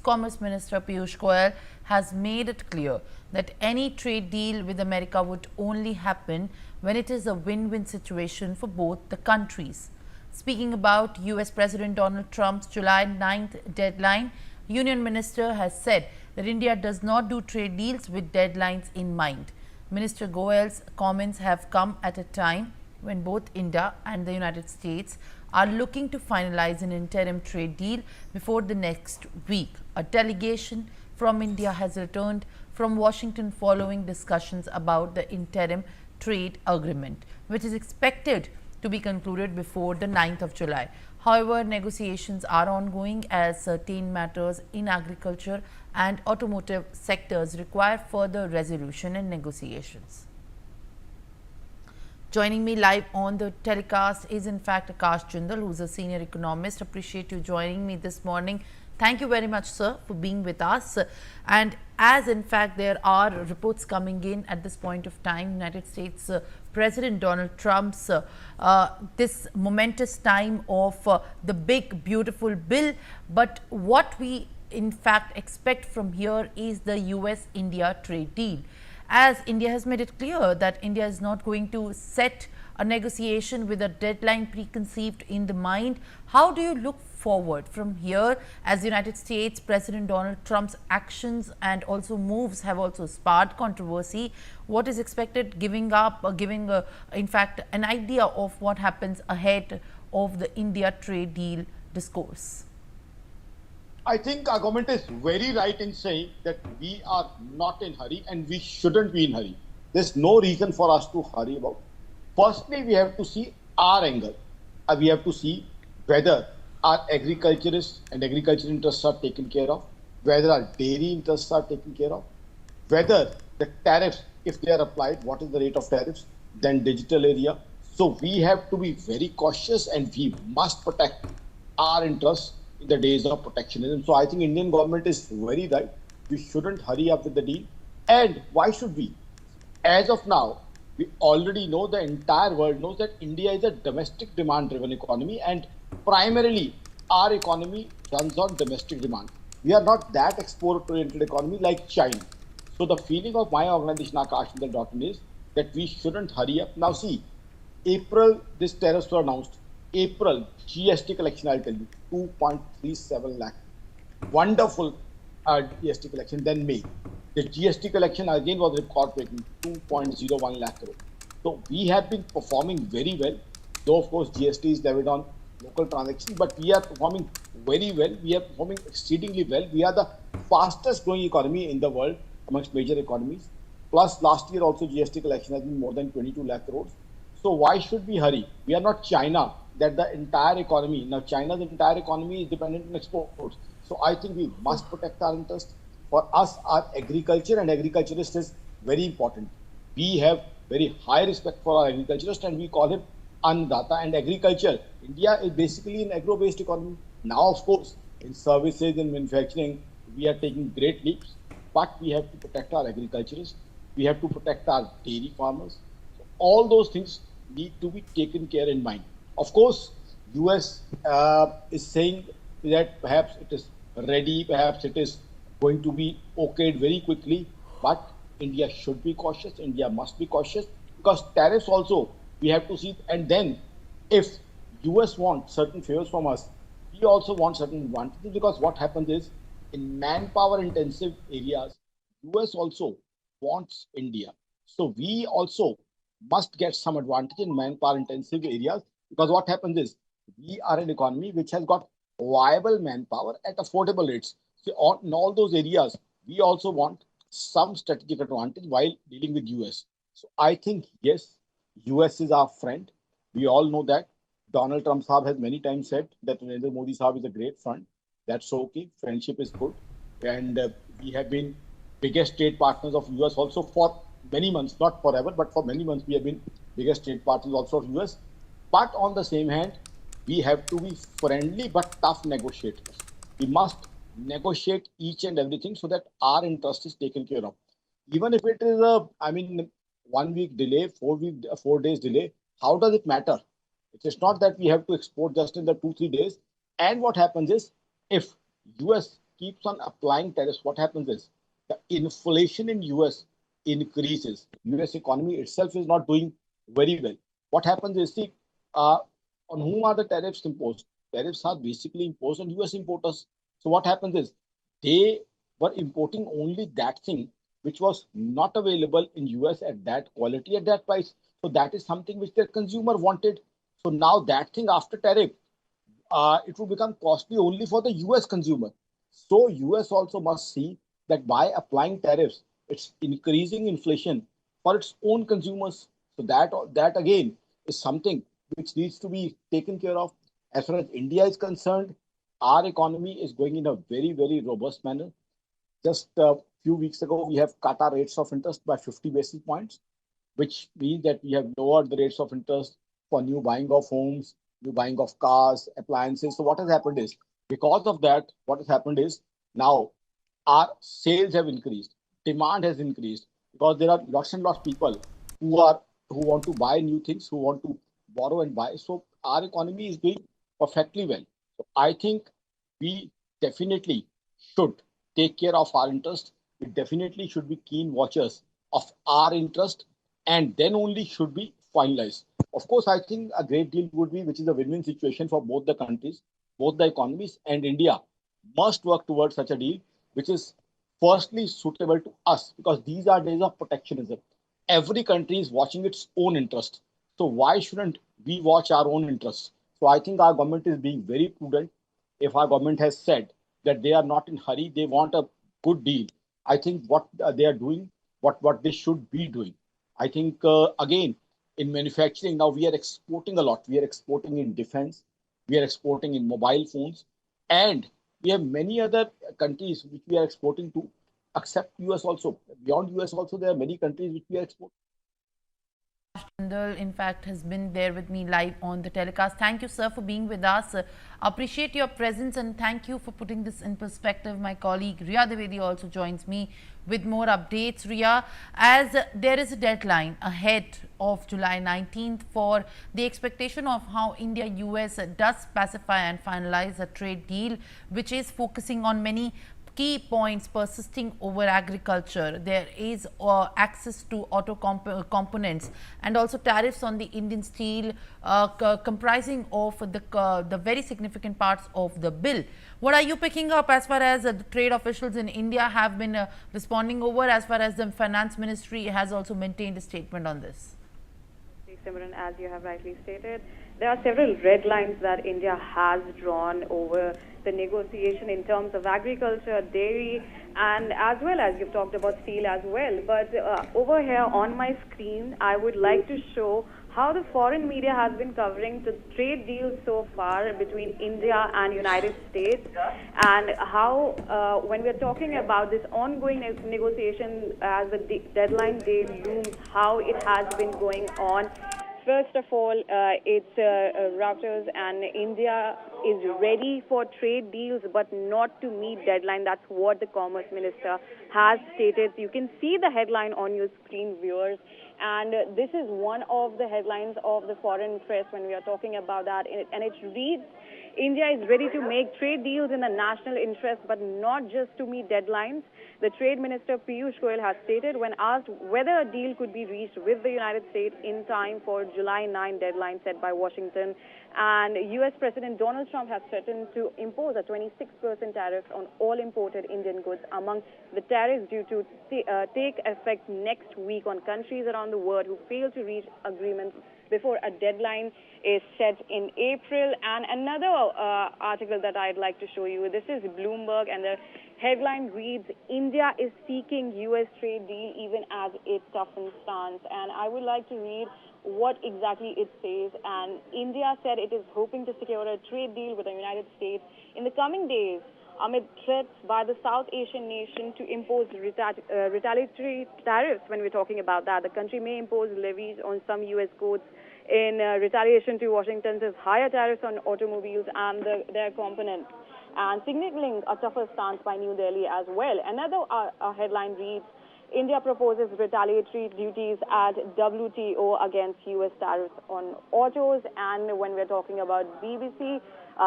Commerce Minister Piyush Goyal has made it clear that any trade deal with America would only happen when it is a win-win situation for both the countries. Speaking about US President Donald Trump's July 9th deadline, Union Minister has said that India does not do trade deals with deadlines in mind. Minister Goyal's comments have come at a time when both India and the United States are looking to finalize an interim trade deal before the next week. A delegation from India has returned from Washington following discussions about the interim trade agreement, which is expected to be concluded before the 9th of July. However, negotiations are ongoing as certain matters in agriculture and automotive sectors require further resolution and negotiations. Joining me live on the telecast is in fact Akash Jindal, who's a senior economist. Appreciate you joining me this morning. Thank you very much, sir, for being with us. And as in fact there are reports coming in at this point of time, United States President Donald Trump's this momentous time of the big beautiful bill, but what we in fact expect from here is the US-India trade deal, as India has made it clear that India is not going to set a negotiation with a deadline preconceived in the mind. How do you look forward from here, as United States President Donald Trump's actions and also moves have also sparked controversy? What is expected, giving in fact an idea of what happens ahead of the India trade deal discourse? I think our government is very right in saying that we are not in hurry and we shouldn't be in hurry. There's no reason for us to hurry about. Firstly, we have to see our angle. We have to see whether our agriculturists and agricultural interests are taken care of, whether our dairy interests are taken care of, whether the tariffs, if they are applied, what is the rate of tariffs, then digital area. So we have to be very cautious and we must protect our interests in the days of protectionism. So I think Indian government is very right. We shouldn't hurry up with the deal. And why should we? As of now, we already know, the entire world knows that India is a domestic demand driven economy and primarily our economy runs on domestic demand. We are not that export oriented economy like China. So the feeling of my organization, Akashindal.in, is that we shouldn't hurry up. Now see, April, this tariffs were announced. April, GST collection, I'll tell you, 2.37 lakh. Wonderful GST collection. Then May. The GST collection again was record breaking, 2.01 lakh crore. So we have been performing very well, though of course GST is levied on local transactions, but we are performing very well. We are performing exceedingly well. We are the fastest growing economy in the world amongst major economies. Plus last year also GST collection has been more than 22 lakh crores. So why should we hurry? We are not China, that the entire economy, now China's entire economy is dependent on exports. So I think we must protect our interest. For us, our agriculture and agriculturist is very important. We have very high respect for our agriculturist and we call him Annadata. And agriculture, India is basically an agro-based economy. Now, of course, in services and manufacturing, we are taking great leaps, but we have to protect our agriculturists. We have to protect our dairy farmers. So all those things need to be taken care in mind. Of course, US is saying that perhaps it is ready, perhaps it is going to be okayed very quickly, but India should be cautious. India must be cautious because tariffs also we have to see. And then if US wants certain favors from us, we also want certain advantages, because what happens is in manpower intensive areas, US also wants India. So we also must get some advantage in manpower intensive areas, because what happens is we are an economy which has got viable manpower at affordable rates. So in all those areas, we also want some strategic advantage while dealing with US. So I think, yes, US is our friend. We all know that. Donald Trump Saab has many times said that Narendra Modi Saab is a great friend. That's okay. Friendship is good. And we have been biggest trade partners of US also for many months, not forever, but for many months we have been biggest trade partners also of US. But on the same hand, we have to be friendly but tough negotiators. We must negotiate each and everything so that our interest is taken care of. Even if it is 1 week delay, 4 days delay, how does it matter? It is not that we have to export just in the 2-3 days. And what happens is, if US keeps on applying tariffs, what happens is the inflation in US increases. US economy itself is not doing very well. What happens is, see, uh, on whom are the tariffs imposed? Tariffs are basically imposed on US importers. So what happens is they were importing only that thing which was not available in US at that quality at that price. So that is something which their consumer wanted. So now that thing after tariff, it will become costly only for the US consumer. So US also must see that by applying tariffs, it's increasing inflation for its own consumers. So that again is something which needs to be taken care of. As far as India is concerned, our economy is going in a very robust manner. Just a few weeks ago, we have cut our rates of interest by 50 basis points, which means that we have lowered the rates of interest for new buying of homes, new buying of cars, appliances. So what has happened is, because of that, what has happened is now our sales have increased, demand has increased because there are lots and lots of people who want to buy new things, who want to borrow and buy. So our economy is doing perfectly well. So I think we definitely should take care of our interest. We definitely should be keen watchers of our interest, and then only should be finalized. Of course, I think a great deal would be, which is a win-win situation for both the countries, both the economies, and India must work towards such a deal, which is firstly suitable to us, because these are days of protectionism. Every country is watching its own interest. So why shouldn't we watch our own interests? So I think our government is being very prudent. If our government has said that they are not in hurry, they want a good deal. I think what they are doing, what they should be doing. I think again, in manufacturing now we are exporting a lot. We are exporting in defense, we are exporting in mobile phones, and we have many other countries which we are exporting to, except US also. Beyond US also, there are many countries which we are exporting. Jindal, in fact, has been there with me live on the telecast. Thank you, sir, for being with us. Appreciate your presence and thank you for putting this in perspective. My colleague Riya Dwivedi also joins me with more updates. Riya, as there is a deadline ahead of July 19th for the expectation of how India-US does specify and finalize a trade deal, which is focusing on many key points persisting over agriculture. There is access to auto components and also tariffs on the Indian steel, comprising of the very significant parts of the bill. What are you picking up as far as the trade officials in India have been responding over, as far as the finance ministry has also maintained a statement on this? Simran, as you have rightly stated, there are several red lines that India has drawn over the negotiation in terms of agriculture, dairy, and as well as you've talked about steel as well. But over here on my screen, I would like to show how the foreign media has been covering the trade deals so far between India and United States, and how when we're talking about this ongoing negotiation as the deadline day looms, how it has been going on. First of all, it's Reuters, and India is ready for trade deals but not to meet deadline. That's what the Commerce Minister has stated. You can see the headline on your screen, viewers. And this is one of the headlines of the foreign press when we are talking about that. And it reads, India is ready to make trade deals in the national interest, but not just to meet deadlines. The Trade Minister Piyush Goyal has stated when asked whether a deal could be reached with the United States in time for July 9 deadline set by Washington. And U.S. President Donald Trump has threatened to impose a 26% tariff on all imported Indian goods, among the tariffs due to take effect next week on countries around the world who fail to reach agreements before a deadline is set in April. And another article that I'd like to show you, this is Bloomberg, and the headline reads, India is seeking U.S. trade deal even as it toughens stance. And I would like to read what exactly it says. And India said it is hoping to secure a trade deal with the United States in the coming days amid threats by the South Asian nation to impose retaliatory tariffs. When we're talking about that, the country may impose levies on some U.S. goods in retaliation to Washington's higher tariffs on automobiles and their components, and signaling a tougher stance by New Delhi as well. Another headline reads, India proposes retaliatory duties at WTO against US tariffs on autos. And when we're talking about BBC,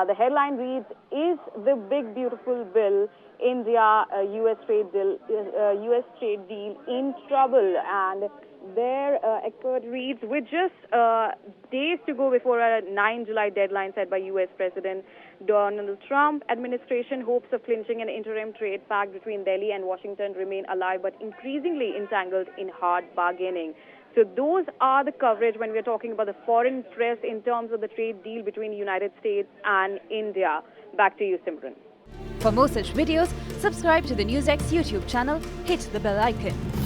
the headline reads, "Is the big beautiful bill India-US trade deal in trouble?" And their expert reads, with just days to go before a 9 July deadline set by US President Donald Trump, administration hopes of clinching an interim trade pact between Delhi and Washington remain alive but increasingly entangled in hard bargaining. So those are the coverage when we're talking about the foreign press in terms of the trade deal between the United States and India. Back to you, Simran. For more such videos, subscribe to the NewsX YouTube channel, hit the bell icon.